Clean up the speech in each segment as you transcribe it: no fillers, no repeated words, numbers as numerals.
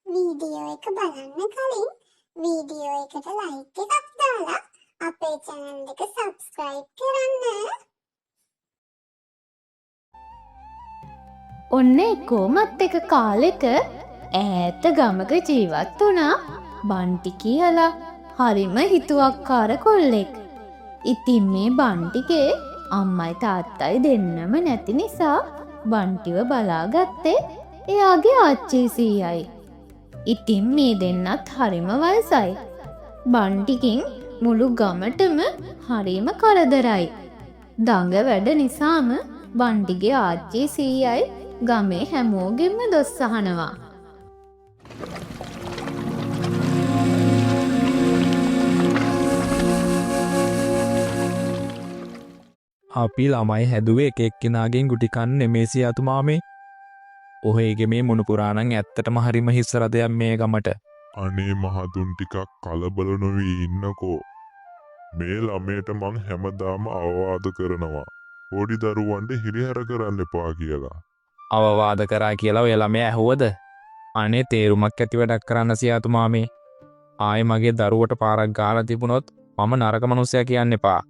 Video එක බලන්න කලින් වීඩියෝ එකට ලයික් එකක් දාලා අපේ channel එක subscribe කරන්න. ඔන්න කොමත් එක කාලෙක ඈත ගමක ජීවත් වුණා බන්ටි කියලා හරිම හිතුවක්කාර කොල්ලෙක්. ඉතින් මේ බන්ටිගේ අම්මයි තාත්තයි දෙන්නම නැති නිසා බන්ටිව බලාගත්තේ එයාගේ ආච්චි සීයයි. ඉතින් මේ දෙන්නත් හරිම වයසයි. බන්ටිකින් මුළු ගමටම හරිම කරදරයි. දඟ වැඩ නිසාම බන්ටිගේ ආච්චි සීයයි ගමේ හැමෝගෙම දොස් අහනවා. අපි ළමයි හැදුවේ එක එක්කෙනාගෙන් ගුටි කන්න නෙමේ සියාතුමා මේ. ඔහේගේ මේ මුණුපුරාණන් ඇත්තටම හරිම හිස් රදයක් මේ ගමට. අනේ මහතුන් ටිකක් කලබල නොවී ඉන්නකෝ. මේ ළමයට මං හැමදාම අවවාද කරනවා. පොඩි දරුවන්ට හිරිහැර කරන්න එපා කියලා. අවවාද කරා කියලා ඔය ළමයා ඇහුවද? අනේ තේරුමක් ඇති වැඩක් කරන්න සියාතුමා මේ. ආයේ මගේ දරුවට පාරක් ගාලා තිබුණොත් මම නරක මනුස්සයා කියන්න එපා.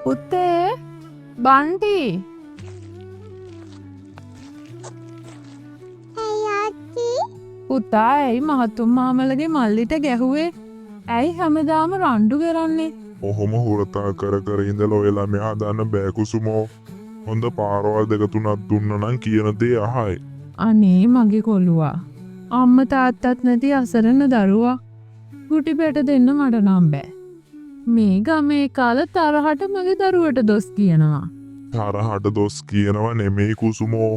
පුතේ බන්ටි Hey ආච්චි, පුතා ඇයි මහතුන් මාමලගේ මල්ලිට ගැහුවේ? ඇයි හැමදාම රණ්ඩු කරන්නේ? ඔහොම හුරතා කර කර ඉඳලා ඔය ළමයා හදන්න බෑ කුසුමෝ. හොඳ පාරවල් දෙක තුනක් දුන්න නම් කියන දේ අහයි. අනේ මගේ කොළුවා. අම්ම තාත්තත් නැති අසරණ දරුවා. ගුටි බැට දෙන්න මට නම් බෑ. මේ ගමේ කාල තරහට මගේ දරුවට දොස් කියනවා. තරහට දොස් කියනවා නෙමෙයි කුසුමෝ.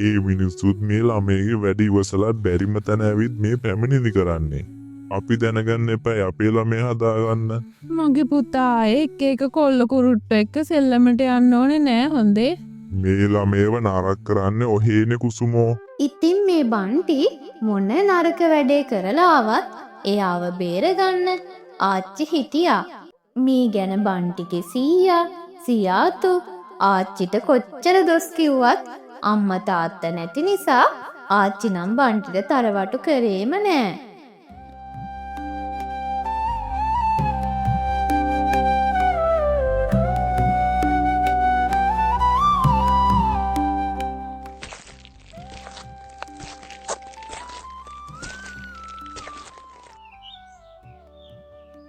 ඒ මිනිස්සුත් මේ ළමයිගේ වැඩි ඉවසලා බැරිම තැන ඇවිත් මේ පැමිණිලි කරන්නේ. අපි දැනගන්න එපා අපේ ළමයා හදාගන්න. මගේ පුතා එක්ක එක කොල්ල කුරුට්ට එක්ක සෙල්ලමට යන්න ඕනේ නෑ හොඳේ. මේ ළමේව නරක කරන්නේ ඔහේනේ කුසුමෝ. ඉතින් මේ බන්ටි මොන නරක වැඩේ කරලා ආවත් එයාව බේරගන්න ආච්චි හිටියා. මේ ගැන බන්ටිගේ සීයා සියාතු ආච්චිට කොච්චර දොස් කිව්වත් අම්මා තාත්තා නැති නිසා ආච්චි නම් බන්ටිට තරවටු කරේම නෑ.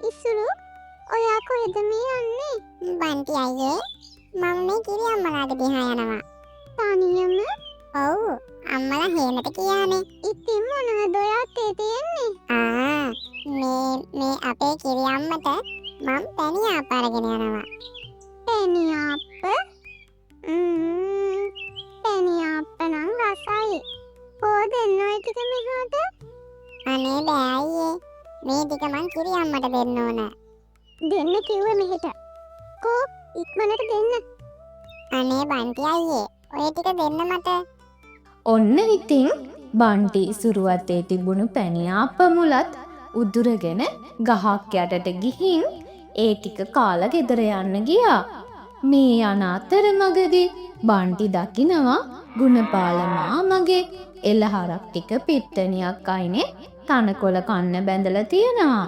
ඉසුරු ඔයා කොහෙද මේ යන්නේ? බන්ටි අයියේ, මම මේ කිරි අම්මලාට දිහා යනවා. තනියම? ඔව්, අම්මලා හේනට කියානේ. ඉතින් මොනවද ඔය අතේ තියෙන්නේ? මේ අපේ කිරි අම්මට මම පැණි ආප අරගෙන යනවා. පැණි ආප? පැණි ආප නම් රසයි. කොහෙන්ද ඔය ටික මෙහාට? අනේ බෑ අයියේ. මේ ටික මං කිරි අම්මට දෙන්න ඕන. දෙන්න කිව්වේ මෙහෙට. කෝ ඉක්මනට දෙන්න. අනේ බන්ටි අයියේ, ඔය ටික දෙන්න මට. ඔන්න ඉතින් බන්ටි ඉසුරු අතේ තිබුණු පැණි ආප මුලත් උදුරගෙන ගහක් යටට ගිහින් ඒ ටික කාලා ගෙදර යන්න ගියා. මේ යන අතරමඟදී බන්ටි දකිනවා ගුණපාල මාමගේ එළහරක් ටික පිට්ටනියක් අයිනේ තනකොළ කන්න බැඳලා තියෙනවා.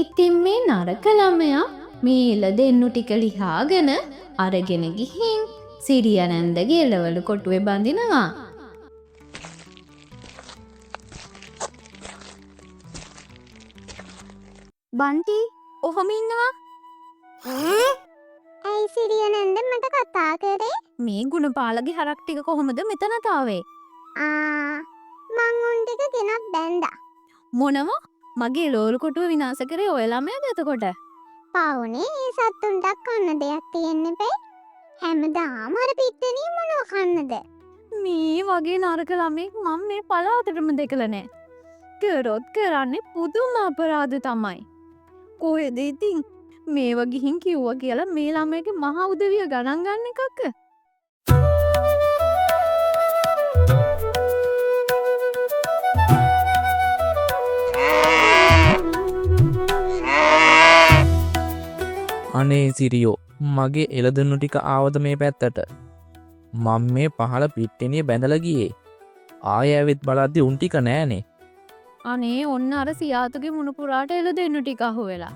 ඉතින් මේ නරක ළමයා මේ එළ දෙන්නු ටික ලිහාගෙන අරගෙන ගිහින් සිරියනන්දගේ එළවලු කොටුවේ බඳිනවා. බන්ටි ඔහොම ඉන්නවා. ඇයි සිරියනන්ද මට කතා කරේ? මේ ගුණපාලගේ හරක් ටික කොහොමද මෙතනට ආවේ? මං උන් ටික ගෙනත් බැන්දා. මොනවා? මගේ ලෝරු කොටුව විනාශ කරේ ඔය ළමයාද එතකොට? පවුනේ ඒ සත්තුන්ට කන්න දෙයක් තියෙන්න බෑ. හැමදාම අර පිට්ටනිය මොනව කන්නද? මේ වගේ නරක ළමෙක් මම මේ පළාතටම දැකලා නෑ. කරොත් කරන්නේ පුදුම අපරාධ තමයි. කොහෙද ඉතින් මේව ගිහින් කිව්වා කියලා මේ ළමයාගේ මහා උදවිය ගණන් ගන්න එකක්ද? අනේ සිරියෝ මගේ එළදෙන්නු ටික ආවද මේ පැත්තට. මං මේ පහළ පිට්ටනිය බැඳල ගියේ. ආය ඇවිත් බලද්දි උන් ටික නෑනේ. අනේ ඔන්න අර සියාතුගේ මුණපුරාට එළ දෙන්නු ටික අහු වෙලා.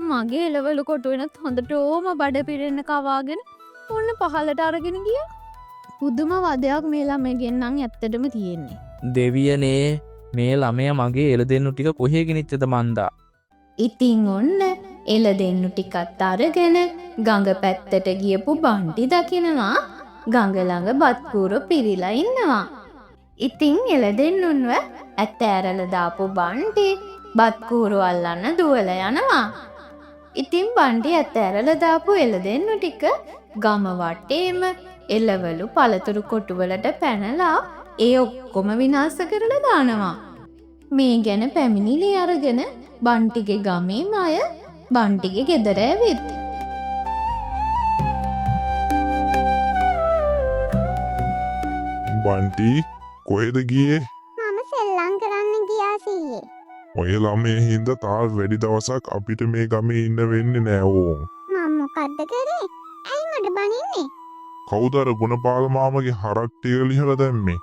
මගේ එළවලු කොටු වෙනත් හොඳට ඕම බඩ පිරෙන්න කවාගෙන ඔන්න පහලට අරගෙන ගිය. පුදුම වදයක් මේ ළමගෙන් නම් ඇත්තටම තියෙන්නේ. දෙවියනේ මේ ළමය මගේ එළදෙන්නු ටික කොහේ ගෙනිච්චද මන්දා. ඉතින් ඔන්න එළ දෙන්නු ටිකත් අරගෙන ගඟ පැත්තට ගියපු බන්ටි දකිනවා ගඟ ළඟ බත්කූරු පිරිලා ඉන්නවා. ඉතින් එළ දෙන්නුන්ව ඇත්ත ඇරල දාපු බන්ටි බත්කූරු අල්ලන්න දුවල යනවා. ඉතින් බන්ටි ඇත්ත ඇරල දාපු එළ දෙන්නු ටික ගම වටේම එළවලු පළතුරු කොටුවලට පැනලා ඒ ඔක්කොම විනාශ කරලා දානවා. මේ ගැන පැමිණිලි අරගෙන බන්ටිගේ ගමේම අය බන්ටිගේ ගෙදර ඇවිත් බන්ටි කොහෙද ගියේ? මම සෙල්ලම් කරන්න ගියා සීයේ. ඔය ළමේ හින්දා තාල් වැඩි දවසක් අපිට මේ ගමේ ඉන්න වෙන්නේ නෑ ඕන්. මම මොකද්ද කරේ? ඇයි මට බනින්නේ? කවුද අර ගුණපාල මාමගේ හරක් ටික ලිහලා දැම්මේ?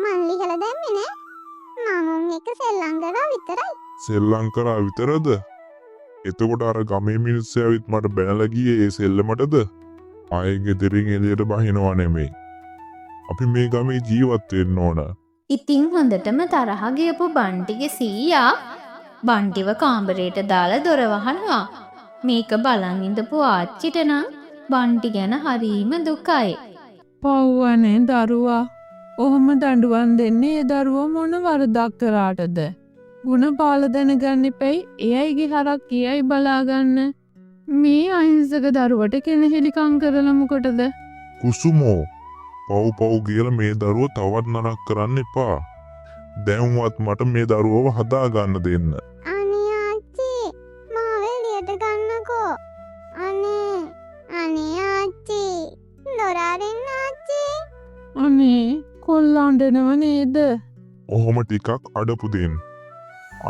මං ලිහලා දැම්මේ නෑ. මම උන් එක සෙල්ලම් කරා විතරයි. සෙල්ලම් කරා විතරද? එතකොට අර ගමේ මිනිස්සු ඇවිත් මට බැනලා ගියේ ඒ සෙල්ලමටද? ආයේ ගෙදරින් එළියට බහිනවා නෙමෙයි. අපි මේ ගමේ ජීවත් වෙන්න ඕන. ඉතින් හොඳටම තරහ ගියපු බන්ටිගේ සීයා බන්ටිව කාමරේට දාලා දොර වහනවා. මේක බලන් ඉඳපු ආච්චිට නම් බන්ටි ගැන හරීම දුකයි. පව්වනේ දරුවා. ඔහොම දඬුවම් දෙන්නේ ඒ දරුවා මොන වරදක් කරාටද? ගුණපාල දැනගන්න එපැයි. එයයිගේ හරක් කියයි බලාගන්න. මේ අහිංසක දරුවට කෙනෙහිලිකම් කරලා මොකටද? කුසුමෝ පව් කියලා මේ දරුව තවත් නරක කරන්න එපා. දැන්වත් මට මේ දරුවව හදා ගන්න දෙන්න. අනේ ආච්චි මාව එළියට ගන්නකෝ. අනේ ආච්චි දොර අරින්න ආච්චි. අනේ කොල්ලාන්ඩනව නේද? ඔහොම ටිකක් අඩපු දෙන්න.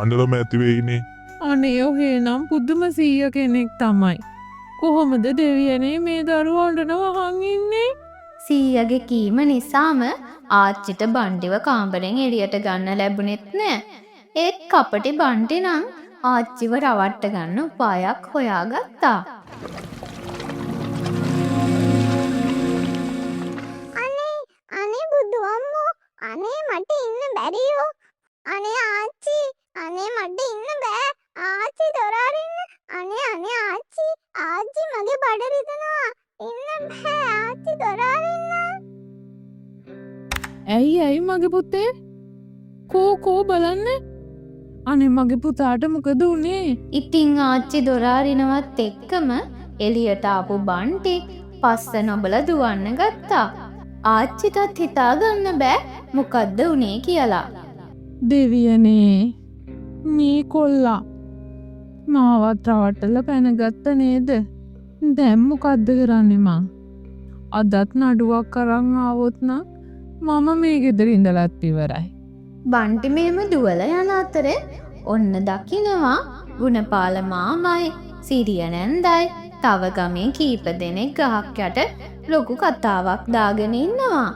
අඬලම ඇති වෙයිනේ. අනේ ඔහේ නම් පුදුම සීය කෙනෙක් තමයි. කොහොමද දෙවියනේ මේ දරුවා අඬනව අහන් ඉන්නේ? සීයගේ කීම නිසාම ආච්චිට බන්ටිව කාමරෙන් එළියට ගන්න ලැබුණෙත් නෑ. ඒත් කපටි බන්ටි නම් ආච්චිව රවට්ට ගන්න උපායක් හොයාගත්තා. අනේ බුදු අම්මෝ අනේ මට ඉන්න බැරියෝ. අනේ ආච්චි අනේ මට ඉන්න බෑ. ආච්චි දොර අරින්න. අනේ ආච්චි මගේ බඩ රිදෙනවා. ඉන්න බෑ ආච්චි දොර අරින්න. ඇයි මගේ පුතේ? කෝ බලන්න. අනේ මගේ පුතාට මොකද උනේ? ඉතින් ආච්චි දොර අරිනවත් එක්කම එළියට ආපු බන්ටි පස්ස නොබල දුවන්න ගත්තා. ආච්චිටත් හිතා ගන්න බෑ මොකද්ද උනේ කියලා. දෙවියනේ මේ කොල්ලා මාවත් රවට්ටලා පැනගත්ත නේද? දැන් මොකද්ද කරන්නේ මං? අදත් නඩුවක් අරන් ආවොත් නම් මම මේ ගෙදර ඉඳලත් ඉවරයි. බන්ටි මෙහෙම දුවල යන අතරේ ඔන්න දකිනවා ගුණපාල මාමයි සිරිය නැන්දයි තව ගමේ කීප දෙනෙක් ගහක් යට ලොකු කතාවක් දාගෙන ඉන්නවා.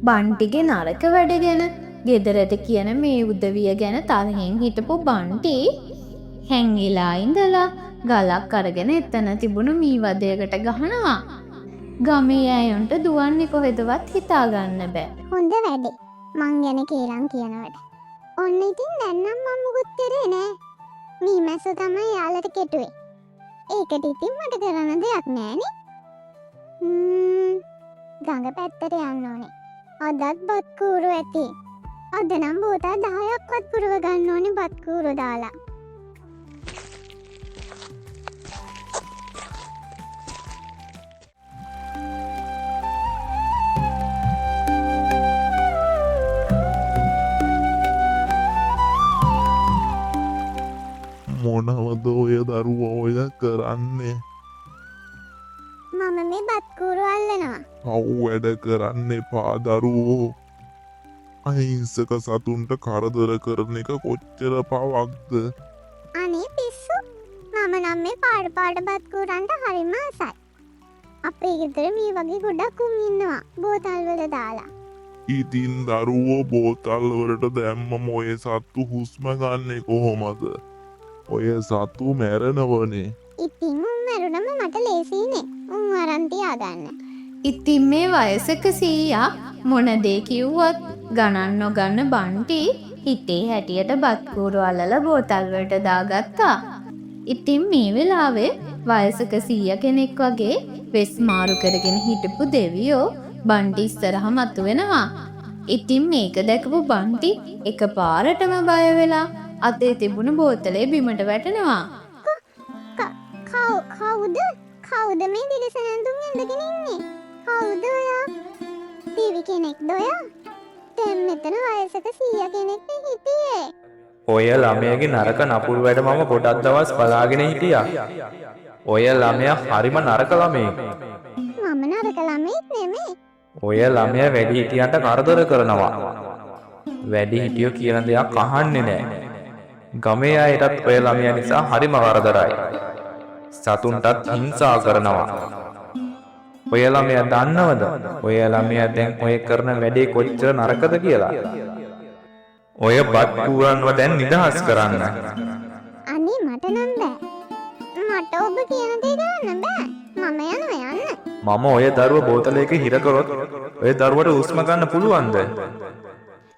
බන්ටිගේ නරක වැඩ ගැන ගෙදරට කියන මේ උදවිය ගැන තරහින් හිටපු බන්ටි හැංගිලා ඉඳලා ගලක් අරගෙන එතන තිබුණු මීවදයකට ගහනවා. ගමේ අයන්ට දුවන්නේ කොහෙදවත් හිතා ගන්න බෑ. හොඳ වැඩේ. මං ගැන කේලම් කියනවට. ඔන්න ඉතින් දැන් නම් මම මුකුත් කරේ නෑ. මීමැස්ස තමයි යාළට කෙටුවේ. ඒකට ඉතින් මට කරන්න දෙයක් නෑනේ. ගඟ පැත්තට යන්න ඕනේ. අදත් බත් කූරු ඇති. අද නම් බෝතල් 10ක්වත් පුරව ගන්න ඕනේ බත් කූරු දාලා. මොනවද ඔය දරුවා ඔය කරන්නේ? මම මේ බත් කූරු අල්ලනවා. පව් වැඩ කරන්න එපා දරුවෝ. අහිංසක සතුන්ට කරදර කරන එක කොච්චර පවක්ද? අනේ පිස්සු. මම නම් ළමයි පාට බත් කුරන්ට හරිම ආසයි. අපේ ගෙදර මේ වගේ ගොඩක් උන් ඉන්නවා බෝතල් වල දාලා. ඉතින් දරුවෝ බෝතල් වලට දැම්මම ඔය සත්තු හුස්ම ගන්නේ කොහොමද? ඔය සත්තු මැරෙනවනේ. ඉතින් උන් මැරුණම මට ලේසියිනේ. උන් අරන් තියාගන්න. ඉතින් මේ වයසක සීයා මොන දේ කිව්වත් ගණන් නොගන්න බන්ටි හිතේ හැටියට බත් කූරු අල්ලලා බෝතල් වලට දාගත්තා. ඉතින් මේ වෙලාවේ වයසක සීයා කෙනෙක් වගේ වෙස් මාරු කරගෙන හිටපු දෙවියෝ බන්ටි ඉස්සරහ මතුවෙනවා. ඉතින් මේක දැකපු බන්ටි එකපාරටම බය වෙලා අතේ තිබුණු බෝතලේ බිමට වැටෙනවා. කවුද මේ දිලිසෙනඳුන් ඇඳගෙන ඉන්නේ? කවුද ඔයා? ටීවී කෙනෙක්ද ඔයා? දැන් මෙතන වයසක සීයා කෙනෙක් හිටියේ. ඔය ළමයාගේ නරක නපුරු වැඩ මම ගොඩක් දවස් බලාගෙන හිටියා. ඔය ළමයා හරිම නරක ළමයෙක්. මම නරක ළමෙක් නෙමෙයි. ඔය ළමයා වැඩිහිටියන්ට කරදර කරනවා. වැඩිහිටියෝ කියන දෙයක් අහන්නේ නැහැ. ගමේ අයටත් ඔය ළමයා නිසා හරිම කරදරයි. සතුන්ටත් හිංසා කරනවා. ඔය ළමයා දන්නවද? ඔය ළමයා දැන් ඔය කරන වැඩේ කොච්චර නරකද කියලා? ඔය බත් කූරන්ව දැන් නිදහස් කරන්න. අනේ මට නම් බෑ. මට ඔබ කියන දේ කරන්න බෑ. මම යන්න. මම ඔය දරුව බෝතලයක හිර කරොත් ඔය දරුවට හුස්ම ගන්න පුළුවන්ද?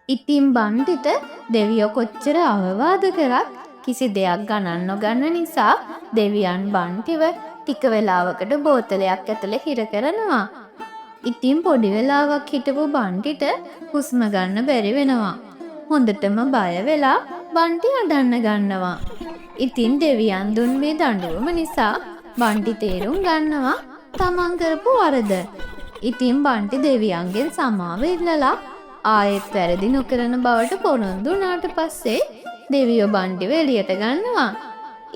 ඉතින් බන්ටිට දෙවියෝ කොච්චර අවවාද කරත් කිසි දෙයක් ගණන් නොගන්න නිසා දෙවියන් බන්ටිව ටික වෙලාවකට බෝතලයක් ඇතුලේ හිර කරනවා. ඉතින් පොඩි වෙලාවක් හිටපු බන්ටිට හුස්ම ගන්න බැරි වෙනවා. හොඳටම බය වෙලා බන්ටි අඬන්න ගන්නවා. ඉතින් දෙවියන් දුන් මේ දඬුවම නිසා බන්ටි තේරුම් ගන්නවා තමන් කරපු වරද. ඉතින් බන්ටි දෙවියන්ගෙන් සමාව ඉල්ලලා ආයෙත් වැරදි නොකරන බවට පොරොන්දු වුණාට පස්සේ දෙවියෝ බන්ටිව එළියට ගන්නවා.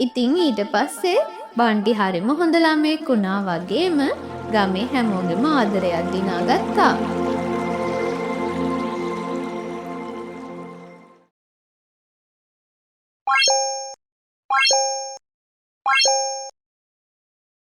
ඉතින් ඊට පස්සේ බන්ටි හරිම හොඳ ළමයෙක් වුණා වගේම ගමේ හැමෝගෙම ආදරයක් දිනාගත්තා.